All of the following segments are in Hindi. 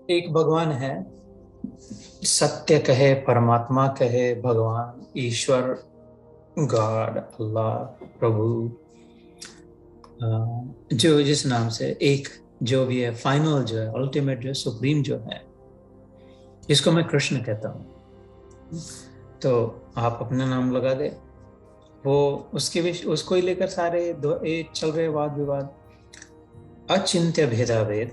एक भगवान है, सत्य कहे, परमात्मा कहे, भगवान, ईश्वर, गॉड, अल्लाह, प्रभु, जो जिस नाम से एक, जो भी है, फाइनल जो है, अल्टीमेट जो है, सुप्रीम जो है, जिसको मैं कृष्ण कहता हूँ। तो आप अपना नाम लगा दे, वो उसके भी उसको ही लेकर सारे दो एक चल रहे वाद विवाद। अचिंत्य भेदाभेद,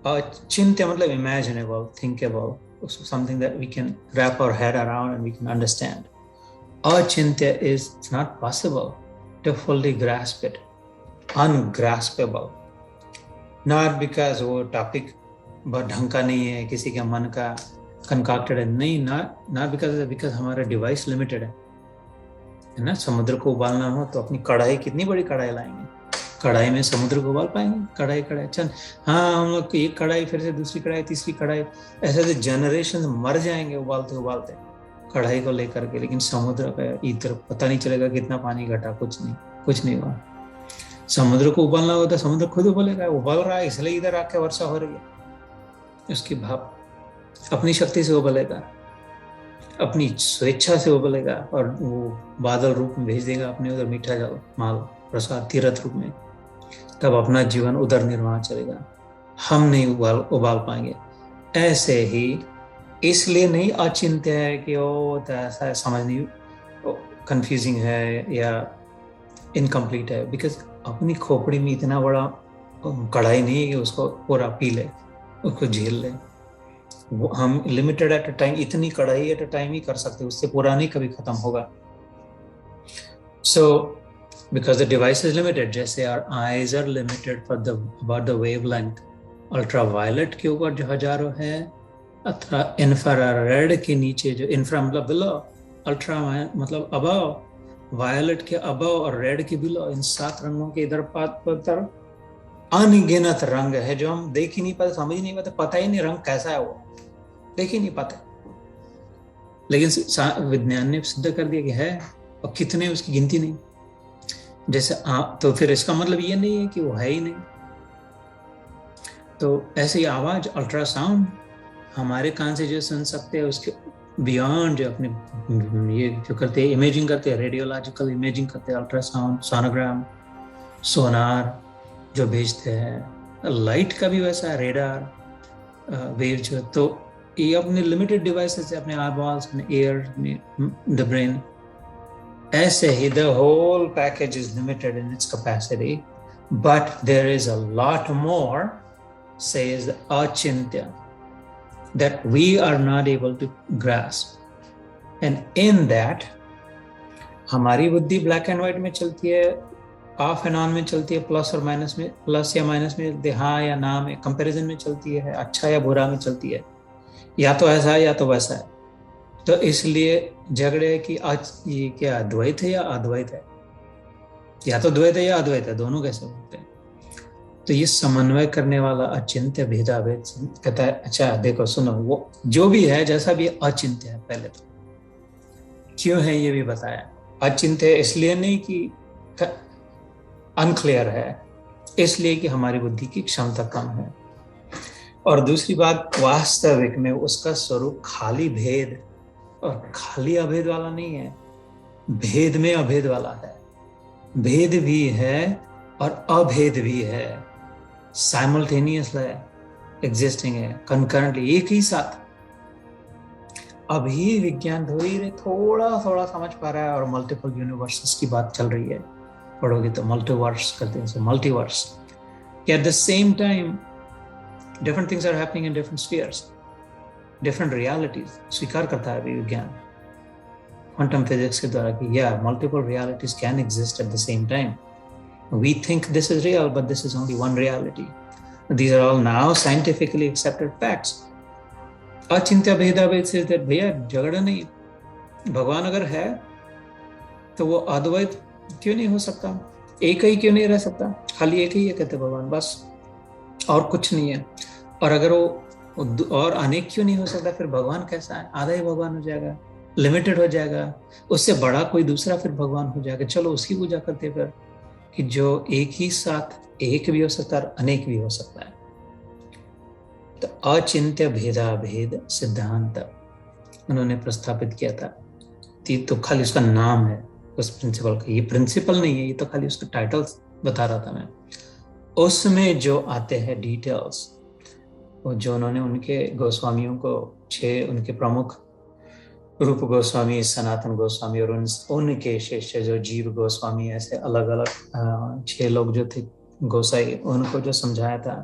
अचिंत्य मतलब imaginable, thinkable, something that we can wrap our head around and we can understand. Achintya is, it's not possible to fully grasp it, ungraspable. Not because वो टॉपिक बहुत ढंग का नहीं है, किसी के मन का कंकाक्टेड है, नहीं, not because हमारा डिवाइस लिमिटेड है ना। समुद्र को उबालना हो तो अपनी कढ़ाई, कितनी बड़ी कढ़ाई लाएंगे, कढ़ाई में समुद्र को उबाल पाएंगे? कढ़ाई कढ़ाई चल, हाँ हम लोग एक कढ़ाई, फिर से दूसरी कढ़ाई, तीसरी कढ़ाई, ऐसे तो जनरेशन मर जाएंगे उबालते उबालते कढ़ाई को लेकर के। लेकिन समुद्र का इधर पता नहीं चलेगा कितना पानी घटा, कुछ नहीं, कुछ नहीं हुआ। समुद्र को उबालना होता तो समुद्र खुद उबलेगा, उबल रहा है इसलिए इधर आके वर्षा हो रही है। उसकी भाप अपनी शक्ति से उबलेगा, अपनी स्वेच्छा से उबलेगा, और वो बादल रूप में भेज देगा अपने उधर मीठा जल, माल, प्रसाद, तीर्थ रूप में। तब अपना जीवन उधर निर्वाह चलेगा, हम नहीं उबाल पाएंगे। ऐसे ही, इसलिए नहीं अचिंत्य है कि ओ तो ऐसा है, समझ नहीं, कंफ्यूजिंग है या इनकम्प्लीट है, बिकॉज अपनी खोपड़ी में इतना बड़ा कढ़ाई नहीं है कि उसको पूरा पी ले, उसको झेल ले। वो हम लिमिटेड एट अ टाइम, इतनी कढ़ाई एट अ टाइम ही कर सकते, उससे पूरा नहीं कभी खत्म होगा। So, because the device is limited, जैसे our eyes are limited for the about the wavelength, ultraviolet के ऊपर जो हजारों है, अथवा इंफ्रारेड के नीचे जो, इंफ्रा मतलब बिलो, अल्ट्रा मतलब अबव, वायलेट के अबव और रेड के बिलो, इन 7 रंगों के इधर पर अनगिनत रंग है जो हम देख ही नहीं पाते, समझ ही नहीं पाते, पता ही नहीं रंग कैसा है, वो देख ही नहीं पाते। लेकिन विज्ञान ने सिद्ध कर दिया कि है, और कितने, उसकी गिनती नहीं। जैसे आप, तो फिर इसका मतलब ये नहीं है कि वो है ही नहीं। तो ऐसे ही आवाज, अल्ट्रासाउंड, हमारे कान से जो सुन सकते हैं उसके बियॉन्ड, जो अपने ये जो करते हैं, इमेजिंग करते हैं, रेडियोलॉजिकल इमेजिंग करते हैं, अल्ट्रासाउंड, सोनोग्राम, सोनार जो भेजते हैं, लाइट का भी वैसा है, रेडार वेव जो। तो ये अपने लिमिटेड डिवाइसेस है, अपने आईबॉल्स, अपने एयर में, द ब्रेन। ऐसे ही the whole package is limited in its capacity, but there is a lot more, says achintya, that we are not able to grasp. And in that, हमारी बुद्धि ब्लैक एंड व्हाइट में चलती है, ऑफ एंड ऑन में चलती है, प्लस और माइनस में, प्लस या माइनस में, हाँ या ना में, कंपैरिजन में चलती है, अच्छा या बुरा में चलती है, या तो ऐसा है या तो वैसा है। तो इसलिए झगड़े कि आज ये क्या द्वैत है या अद्वैत है, या तो द्वैत है या अद्वैत है, दोनों कैसे होते हैं? तो ये समन्वय करने वाला अचिंत्य भेदाभेद कहता है, अच्छा देखो सुनो, वो जो भी है, जैसा भी अचिंत्य है, पहले तो क्यों है ये भी बताया। अचिंत्य इसलिए नहीं कि अनक्लियर है, इसलिए कि हमारी बुद्धि की क्षमता कम है। और दूसरी बात, वास्तविक में उसका स्वरूप खाली भेद और खाली अभेद वाला नहीं है, भेद में अभेद वाला है। भेद भी है और अभेद भी है, साइमल्टेनियसली एग्जिस्टिंग है, कंकरेंटली, एक ही साथ। अभी विज्ञान धीरे थोड़ा थोड़ा समझ पा रहा है, और मल्टीपल यूनिवर्सेस की बात चल रही है, पढ़ोगे तो मल्टीवर्स करते हैं, multiverse, at the same time different things are happening in different spheres, different realities स्वीकार करता है अभी विज्ञान, क्वांटम फिजिक्स के द्वारा, कि या multiple realities can exist at the same time. We think this is real, but this is only one reality. These are all now scientifically accepted facts. अचिंत्य भेदाभेद से भैया झगड़ा नहीं, भगवान अगर है तो वो अद्वैत क्यों नहीं हो सकता, एक ही क्यों नहीं रह सकता, खाली एक ही है कहते भगवान, बस, और कुछ नहीं है। और अगर वो और अनेक क्यों नहीं हो सकता, फिर भगवान कैसा है, आधा ही भगवान हो जाएगा, लिमिटेड हो जाएगा, उससे बड़ा कोई दूसरा फिर भगवान हो जाएगा। चलो उसकी पूजा करते फिर, कि जो एक ही साथ एक भी हो सकता है और अनेक भी हो सकता है। तो अचिंत्य भेदा भेद सिद्धांत उन्होंने प्रस्थापित किया था। तो खाली उसका नाम है उस प्रिंसिपल का, ये प्रिंसिपल नहीं है, ये तो खाली उसका टाइटल बता रहा था मैं। उसमें जो आते हैं डिटेल्स, वो जो उन्होंने उनके गोस्वामियों को 6 उनके प्रमुख, रूप गोस्वामी, सनातन गोस्वामी और उनके शिष्य जो जीव गोस्वामी, ऐसे अलग अलग 6 लोग जो थे गोसाई, उनको जो समझाया था